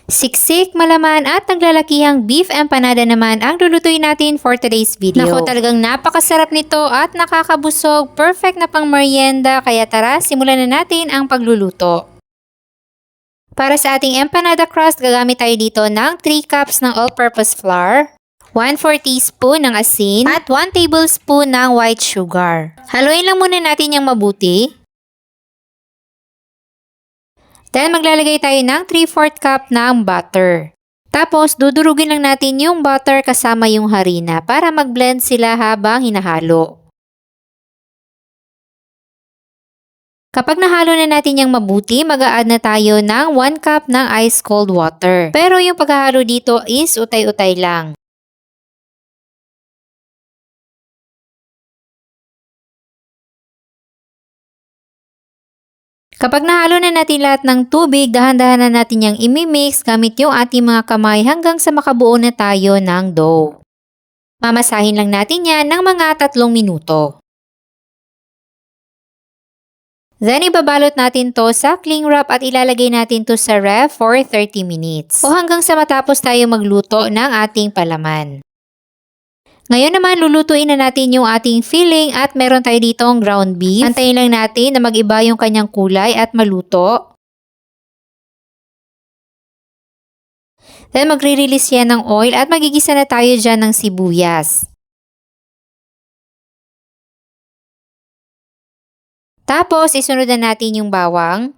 Siksik, malaman at naglalakihang beef empanada naman ang lulutuin natin for today's video. Naku, talagang napakasarap nito at nakakabusog. Perfect na pang merienda, kaya tara, simulan na natin ang pagluluto. Para sa ating empanada crust, gagamit tayo dito ng 3 cups ng all-purpose flour, 1/4 teaspoon ng asin, at 1 tablespoon ng white sugar. Haluin lang muna natin yung mabuti. Then maglalagay tayo ng 3/4 cup ng butter. Tapos dudurugin lang natin yung butter kasama yung harina para mag-blend sila habang hinahalo. Kapag nahalo na natin yung mabuti, mag-a-add na tayo ng 1 cup ng ice cold water. Pero yung paghahalo dito is utay-utay lang. Kapag nahalo na natin lahat ng tubig, dahan-dahan na natin yung imimix gamit yung ating mga kamay hanggang sa makabuo na tayo ng dough. Mamasahin lang natin yan ng mga 3 minuto. Then ibabalot natin to sa cling wrap at ilalagay natin to sa ref for 30 minutes o hanggang sa matapos tayo magluto ng ating palaman. Ngayon naman, lulutuin na natin yung ating filling at meron tayo ditong ground beef. Antayin lang natin na mag-iba yung kanyang kulay at maluto. Then magre-release yan ng oil at magigisa na tayo dyan ng sibuyas. Tapos, isunod na natin yung bawang.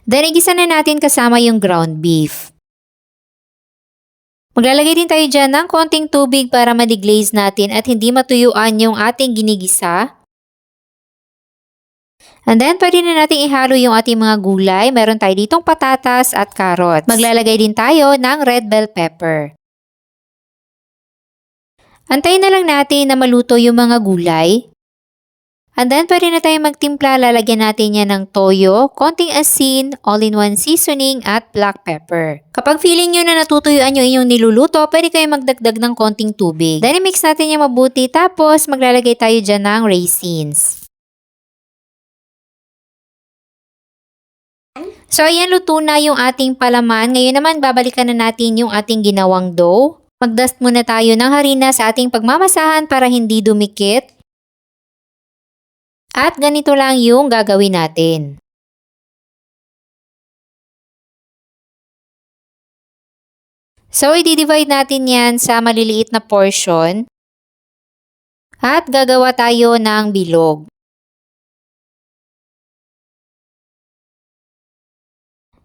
Then, igisa na natin kasama yung ground beef. Maglalagay din tayo dyan ng konting tubig para ma-deglaze natin at hindi matuyuan yung ating ginigisa. And then, pwede na natin ihalo yung ating mga gulay. Meron tayo ditong patatas at carrots. Maglalagay din tayo ng red bell pepper. Antayin na lang natin na maluto yung mga gulay. And then, pwede na tayong magtimpla. Lalagyan natin yan ng toyo, konting asin, all-in-one seasoning, at black pepper. Kapag feeling nyo na natutuyuan nyo inyong niluluto, pwede kayong magdagdag ng konting tubig. Then, mix natin yung mabuti. Tapos, maglalagay tayo dyan ng raisins. So, ayan, luto na yung ating palaman. Ngayon naman, babalikan na natin yung ating ginawang dough. Mag-dust muna tayo ng harina sa ating pagmamasahan para hindi dumikit. At ganito lang yung gagawin natin. So, i-divide natin yan sa maliliit na portion. At gagawa tayo ng bilog.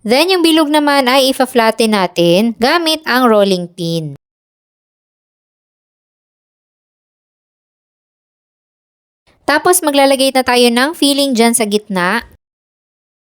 Then, yung bilog naman ay ifa-flatten natin gamit ang rolling pin. Tapos maglalagay na tayo ng filling dyan sa gitna.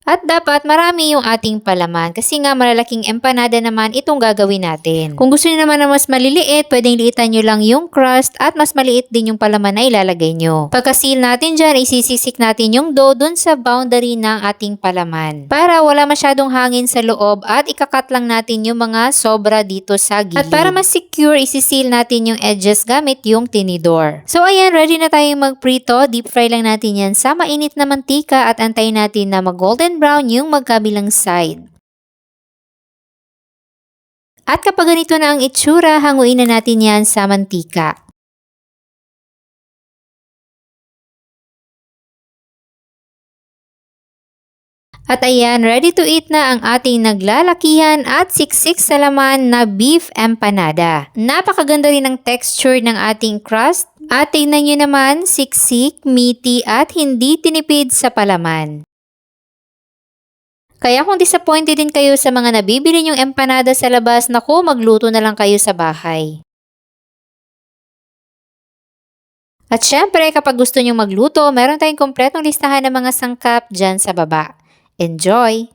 At dapat marami yung ating palaman kasi nga malalaking empanada naman itong gagawin natin. Kung gusto niyo naman na mas maliliit, pwedeng liitan nyo lang yung crust at mas maliit din yung palaman na ilalagay nyo. Pagka-seal natin dyan, isisisik natin yung dough dun sa boundary ng ating palaman para wala masyadong hangin sa loob at ikakat lang natin yung mga sobra dito sa gilid. At para mas secure, isiseal natin yung edges gamit yung tinidor. So ayan, ready na tayong magprito. Deep fry lang natin yan sa mainit na mantika at antayin natin na mag-golden brown yung magkabilang side. At kapag ganito na ang itsura, hanguin na natin yan sa mantika. At ayan, ready to eat na ang ating naglalakihan at siksik sa laman na beef empanada. Napakaganda rin ng texture ng ating crust. At tingnan nyo naman, siksik, meaty at hindi tinipid sa palaman. Kaya kung disappointed din kayo sa mga nabibili nyong empanada sa labas, naku, magluto na lang kayo sa bahay. At syempre, kapag gusto nyong magluto, meron tayong kompletong listahan ng mga sangkap dyan sa baba. Enjoy!